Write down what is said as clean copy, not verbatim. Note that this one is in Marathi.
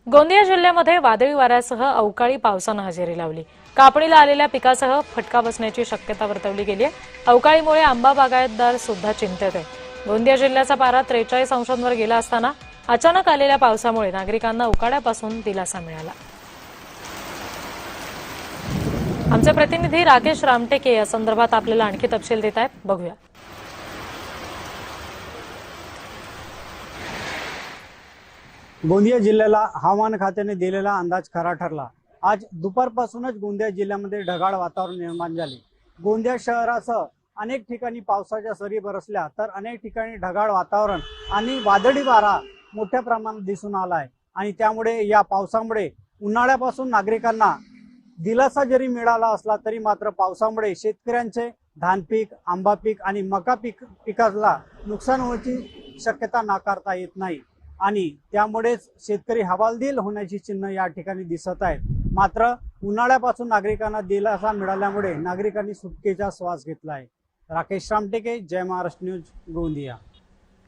गोंदिया जिल्ह्यामध्ये वादळी वाऱ्यासह अवकाळी पावसानं हजेरी लावली। कापणीला आलेल्या पिकासह फटका बसण्याची शक्यता वर्तवली गेली आहे। अवकाळीमुळे आंबा बागायतदार सुद्धा चिंतेत आहे। गोंदिया जिल्ह्याचा पारा 43 अंशांवर गेला असताना अचानक आलेल्या पावसामुळे नागरिकांना उकाड्यापासून दिलासा मिळाला। आमचे प्रतिनिधी राकेश रामटेके या संदर्भात आपल्याला आणखी तपशील देत आहेत, बघूया। गोंदिया जिल्ह्याला हवामान खात्याने दिलेला अंदाज खरा ठरला। आज दुपारपासूनच गोंदिया जिल्ह्यामध्ये ढगाळ वातावरण निर्माण झाले। गोंदिया शहरासह अनेक ठिकाणी पावसाच्या सरी बरसल्या, तर अनेक ठिकाणी ढगाळ वातावरण आणि वादळी वारा मोठ्या प्रमाणात दिसून आला आहे। आणि त्यामुळे या पावसामुळे उन्हाळ्यापासून नागरिकांना दिलासा जरी मिळाला असला तरी मात्र पावसामुळे शेतकऱ्यांचे धान पीक, आंबा पीक आणि मका पिकाला नुकसान होण्याची शक्यता नाकारता येत नाही। आणि त्यामुळेच शेतकरी हवालदिल होण्याची चिन्ह या ठिकाणी दिसत आहेत। मात्र उन्हाळ्यापासून नागरिकांना दिलासा मिळाल्यामुळे नागरिकांनी सुटकेचा श्वास घेतला आहे। राकेश रामटेके, जय महाराष्ट्र न्यूज, गोंदिया।